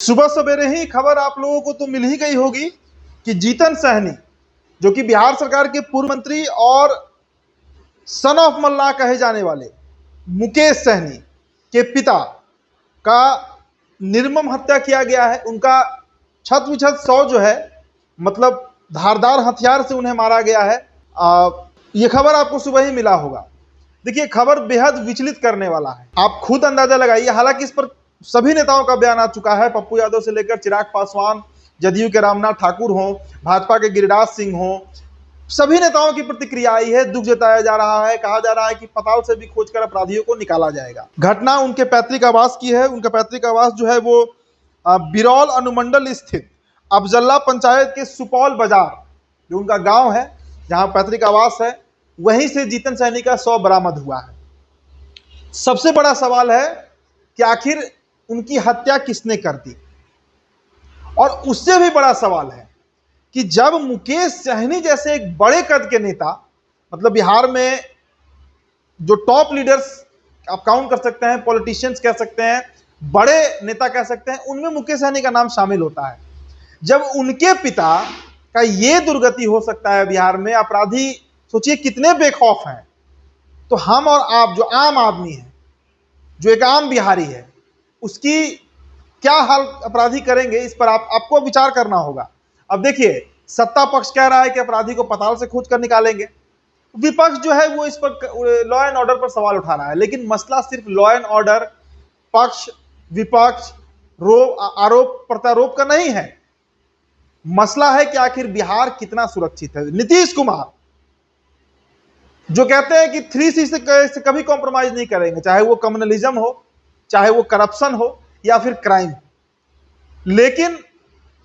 सुबह सवेरे ही खबर आप लोगों को तो मिल ही गई होगी कि जीतन सहनी, जो कि बिहार सरकार के पूर्व मंत्री और सन ऑफ मल्लाह कहे जाने वाले मुकेश सहनी के पिता का निर्मम हत्या किया गया है। उनका छत विछत सौ जो है, मतलब धारदार हथियार से उन्हें मारा गया है। यह खबर आपको सुबह ही मिला होगा। देखिए, खबर बेहद विचलित करने वाला है, आप खुद अंदाजा लगाइए। हालांकि इस पर सभी नेताओं का बयान आ चुका है, पप्पू यादव से लेकर चिराग पासवान, जदयू के रामनाथ ठाकुर हों, भाजपा के गिरिराज सिंह हों, सभी नेताओं की प्रतिक्रिया आई है। दुख जताया जा रहा है, कहा जा रहा है कि पताल से भी खोजकर अपराधियों को निकाला जाएगा। घटना उनके पैतृक आवास की है। उनका पैतृक आवास जो है वो बिरौल अनुमंडल स्थित अफजल्ला पंचायत के सुपौल बाजार, जो उनका गांव है, जहां पैतृक आवास है, वहीं से जीतन सहनी का शव बरामद हुआ है। सबसे बड़ा सवाल है कि आखिर उनकी हत्या किसने कर दी, और उससे भी बड़ा सवाल है कि जब मुकेश सहनी जैसे एक बड़े कद के नेता, मतलब बिहार में जो टॉप लीडर्स आप काउंट कर सकते हैं, पॉलिटिशियंस कह सकते हैं, बड़े नेता कह सकते हैं, उनमें मुकेश सहनी का नाम शामिल होता है। जब उनके पिता का ये दुर्गति हो सकता है बिहार में, अपराधी सोचिए कितने बेखौफ हैं, तो हम और आप जो आम आदमी है, जो एक आम बिहारी है, उसकी क्या हाल अपराधी करेंगे, इस पर आपको विचार करना होगा। अब देखिए, सत्ता पक्ष कह रहा है कि अपराधी को पताल से खोज कर निकालेंगे, विपक्ष जो है वो इस पर लॉ एंड ऑर्डर पर सवाल उठा रहा है। लेकिन मसला सिर्फ लॉ एंड ऑर्डर, पक्ष विपक्ष, आरोप प्रत्यारोप का नहीं है। मसला है कि आखिर बिहार कितना सुरक्षित है। नीतीश कुमार जो कहते हैं कि 3C से कभी कॉम्प्रोमाइज नहीं करेंगे, चाहे वो कम्युनलिज्म हो, चाहे वो करप्शन हो, या फिर क्राइम। लेकिन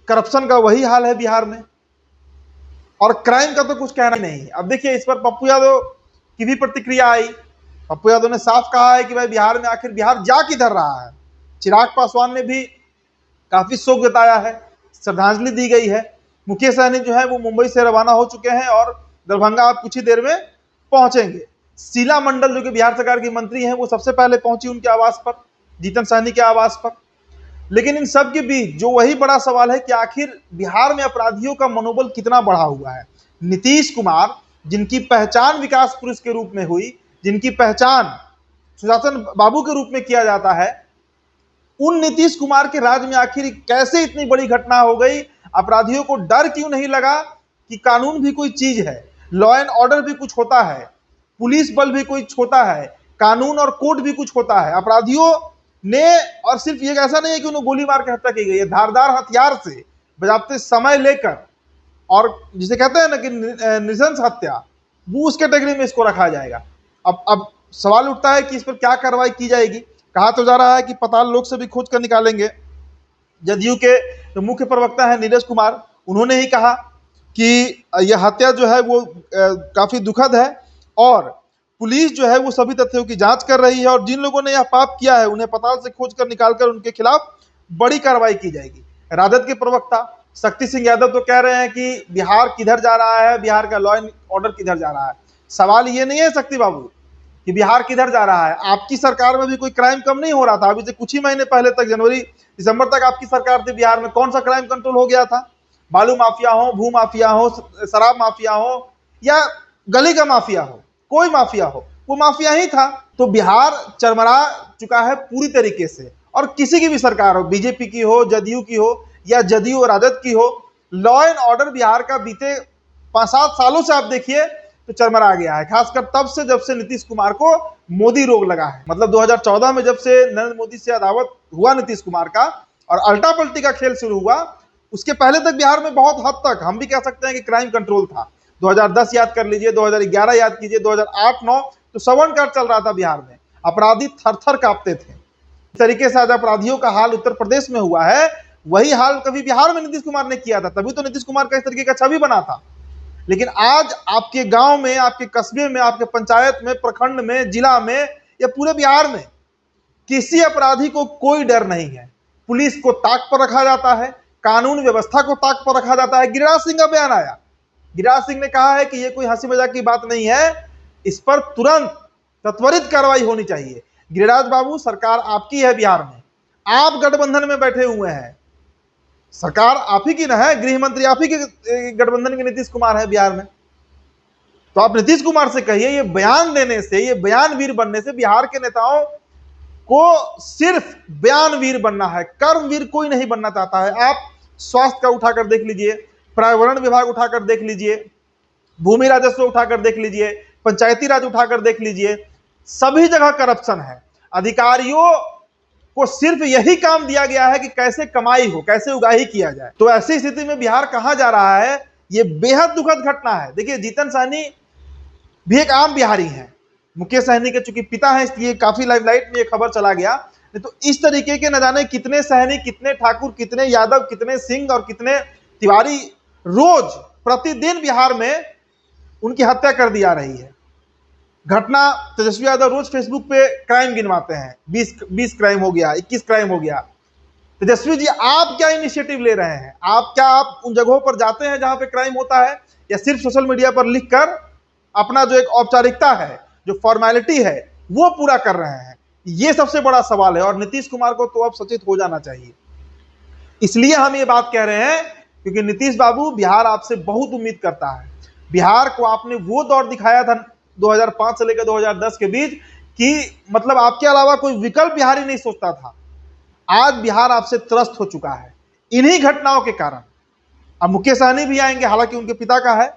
करप्शन का वही हाल है बिहार में, और क्राइम का तो कुछ कहना नहीं। अब देखिए, इस पर पप्पू यादव की भी प्रतिक्रिया आई। पप्पू यादव ने साफ कहा है कि भाई बिहार में आखिर बिहार जा किधर रहा है। चिराग पासवान ने भी काफी शोक जताया है, श्रद्धांजलि दी गई है। मुकेश सहनी जो है वो मुंबई से रवाना हो चुके हैं और दरभंगा आप कुछ ही देर में पहुंचेंगे। शीला मंडल जो कि बिहार सरकार की मंत्री हैं, वो सबसे पहले पहुंची उनके आवास पर, जीतन सहनी के आवास पर। लेकिन इन सब के बीच जो वही बड़ा सवाल है कि आखिर बिहार में अपराधियों का मनोबल कितना बढ़ा हुआ है। नीतीश कुमार, जिनकी पहचान विकास पुरुष के रूप में हुई, जिनकी पहचान सुशासन बाबू के रूप में किया जाता है, उन नीतीश कुमार के राज में आखिर कैसे इतनी बड़ी घटना हो गई। अपराधियों को डर क्यों नहीं लगा कि कानून भी कोई चीज है, लॉ एंड ऑर्डर भी कुछ होता है, पुलिस बल भी कुछ होता है, कानून और कोर्ट भी कुछ होता है। अपराधियों ने, और सिर्फ ये ऐसा नहीं है कि उन्हें गोली मार के हत्या की गई है, धारदार हथियार से बजाते समय लेकर, और जिसे कहते हैं ना कि नृशंस हत्या, वो उस कैटेगरी में इसको रखा जाएगा। अब सवाल उठता है कि इस पर क्या कार्रवाई की जाएगी। कहा तो जा रहा है कि पताल लोग से भी खोज कर निकालेंगे। जदयू के जो मुख्य प्रवक्ता है नीरज कुमार, उन्होंने ही कहा कि यह हत्या जो है वो काफी दुखद है, और पुलिस जो है वो सभी तथ्यों की जांच कर रही है, और जिन लोगों ने यह पाप किया है उन्हें पताल से खोज कर निकालकर उनके खिलाफ बड़ी कार्रवाई की जाएगी। राजद के प्रवक्ता शक्ति सिंह यादव तो कह रहे हैं कि बिहार किधर जा रहा है, बिहार का लॉ एंड ऑर्डर किधर जा रहा है। सवाल ये नहीं है शक्ति बाबू कि बिहार किधर जा रहा है, आपकी सरकार में भी कोई क्राइम कम नहीं हो रहा था। अभी से कुछ ही महीने पहले तक, जनवरी दिसंबर तक आपकी सरकार थी, बिहार में कौन सा क्राइम कंट्रोल हो गया था? बालू माफिया हो, भू माफिया हो, शराब माफिया हो, या गली का माफिया हो, कोई माफिया हो, वो माफिया ही था। तो बिहार चरमरा चुका है पूरी तरीके से, और किसी की भी सरकार हो, बीजेपी की हो, जदयू की हो, या जदयू और राजद की हो, लॉ एंड ऑर्डर बिहार का बीते 5-7 सालों से आप देखिए तो चरमरा गया है। खासकर तब से जब से नीतीश कुमार को मोदी रोग लगा है, मतलब 2014 में जब से नरेंद्र मोदी से अदावत हुआ नीतीश कुमार का, और अल्टा पलटी का खेल शुरू हुआ, उसके पहले तक बिहार में बहुत हद तक हम भी कह सकते हैं कि क्राइम कंट्रोल था। 2010 याद कर लीजिए, 2011 याद कीजिए, 2008-9 तो सवन कांड चल रहा था बिहार में, अपराधी थर थर कांपते थे। इस तरीके से आज अपराधियों का हाल उत्तर प्रदेश में हुआ है, वही हाल कभी बिहार में नीतीश कुमार ने किया था, तभी तो नीतीश कुमार का इस तरीके का छवि बना था। लेकिन आज आपके गांव में, आपके कस्बे में, आपके पंचायत में, प्रखंड में, जिला में, या पूरे बिहार में किसी अपराधी को कोई डर नहीं है। पुलिस को ताक पर रखा जाता है, कानून व्यवस्था को ताक पर रखा जाता है। गिरिराज सिंह का बयान आया, गिरिराज सिंह ने कहा है कि यह कोई हंसी मजाक की बात नहीं है, इस पर तुरंत त्वरित कार्रवाई होनी चाहिए। गिरिराज बाबू, सरकार आपकी है बिहार में, आप गठबंधन में बैठे हुए हैं, सरकार आप ही की ना है, गृह मंत्री आप ही के गठबंधन के नीतीश कुमार है बिहार में। तो आप नीतीश कुमार से कहिए, ये बयान देने से, ये बयानवीर बनने से बिहार के नेताओं को सिर्फ बयानवीर बनना है, कर्मवीर कोई नहीं बनना चाहता है। आप स्वास्थ्य का उठाकर देख लीजिए, पर्यावरण विभाग उठाकर देख लीजिए, भूमि राजस्व उठाकर देख लीजिए, पंचायती राज उठाकर देख लीजिए, सभी जगह करप्शन है। अधिकारियों को सिर्फ यही काम दिया गया है कि कैसे कमाई हो, कैसे उगाही किया जाए। तो ऐसी स्थिति में बिहार कहां जा रहा है, यह बेहद दुखद घटना है। देखिए, जीतन सहनी भी एक आम बिहारी हैं, मुकेश सहनी के चूंकि पिता हैं इसलिए काफी लाइमलाइट में ये खबर चला गया। नहीं तो इस तरीके के न जाने कितने सहनी, कितने ठाकुर, कितने यादव, कितने सिंह और कितने तिवारी रोज प्रतिदिन बिहार में उनकी हत्या कर दी जा रही है। घटना तेजस्वी यादव रोज फेसबुक पे क्राइम गिनवाते हैं, 20 क्राइम हो गया, 21 क्राइम हो गया। तेजस्वी जी, आप क्या इनिशिएटिव ले रहे हैं? आप उन जगहों पर जाते हैं जहां पे क्राइम होता है, या सिर्फ सोशल मीडिया पर लिखकर अपना जो एक औपचारिकता है, जो फॉर्मेलिटी है, वो पूरा कर रहे हैं? ये सबसे बड़ा सवाल है और नीतीश कुमार को तो अब सचेत हो जाना चाहिए। इसलिए हम ये बात कह रहे हैं क्योंकि नीतीश बाबू, बिहार आपसे बहुत उम्मीद करता है। बिहार को आपने वो दौर दिखाया था 2005 से लेकर 2010 के बीच कि मतलब आपके अलावा कोई विकल्प बिहारी नहीं सोचता था। आज बिहार आपसे त्रस्त हो चुका है इन्हीं घटनाओं के कारण। अब मुकेश सहनी भी आएंगे, हालांकि उनके पिता का है,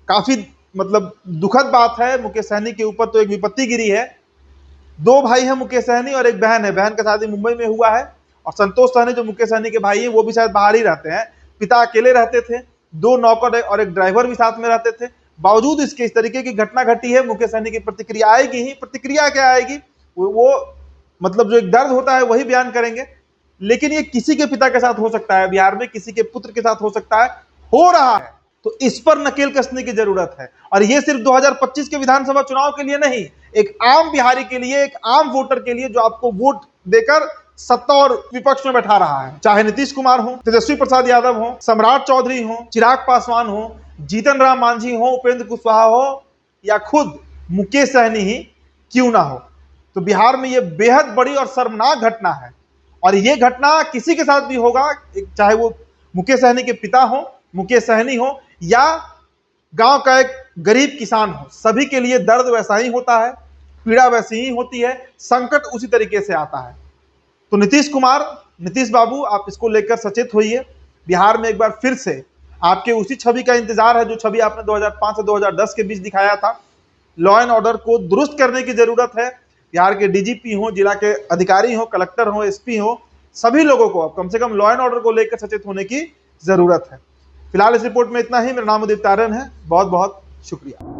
काफी मतलब दुखद बात है। मुकेश सहनी के ऊपर तो एक विपत्ति गिरी है। 2 भाई हैं मुकेश सहनी और एक बहन है। बहन का शादी मुंबई में हुआ है और संतोष सहनी जो मुकेश सहनी के भाई हैं वो भी शायद बाहर ही रहते हैं। पिता अकेले रहते थे, 2 नौकर और एक ड्राइवर भी साथ में रहते थे। बावजूद इसके इस तरीके की घटना घटी है। मुकेश सहनी की प्रतिक्रिया आएगी ही, प्रतिक्रिया क्या आएगी, वो मतलब जो एक दर्द होता है वही बयान करेंगे। लेकिन ये किसी के पिता के साथ हो सकता है, बिहार में किसी के पुत्र के साथ हो सकता है, हो रहा है। तो इस पर नकेल कसने की जरूरत है। और ये सिर्फ 2025 के विधानसभा चुनाव के लिए नहीं, एक आम बिहारी के लिए, एक आम वोटर के लिए जो आपको वोट देकर सत्ता और विपक्ष में बैठा रहा है। चाहे नीतीश कुमार हो, तेजस्वी प्रसाद यादव हो, सम्राट चौधरी हो, चिराग पासवान हो, जीतन राम मांझी हो, उपेंद्र कुशवाहा हो, या खुद मुकेश सहनी ही क्यों ना हो, तो बिहार में यह बेहद बड़ी और शर्मनाक घटना है। और यह घटना किसी के साथ भी होगा, चाहे वो मुकेश सहनी के पिता हो, मुकेश सहनी हो, या गांव का एक गरीब किसान हो, सभी के लिए दर्द वैसा ही होता है, पीड़ा वैसी ही होती है, संकट उसी तरीके से आता है। तो नीतीश कुमार, नीतीश बाबू, आप इसको लेकर सचेत होइए। बिहार में एक बार फिर से आपके उसी छवि का इंतजार है जो छवि आपने 2005 से 2010 के बीच दिखाया था। लॉ एंड ऑर्डर को दुरुस्त करने की जरूरत है। बिहार के डीजीपी हो, जिला के अधिकारी हो, कलेक्टर हो, एसपी हो, सभी लोगों को अब कम से कम लॉ एंड ऑर्डर को लेकर सचेत होने की जरूरत है। फिलहाल इस रिपोर्ट में इतना ही। मेरा नाम उदित तारन है। बहुत बहुत शुक्रिया।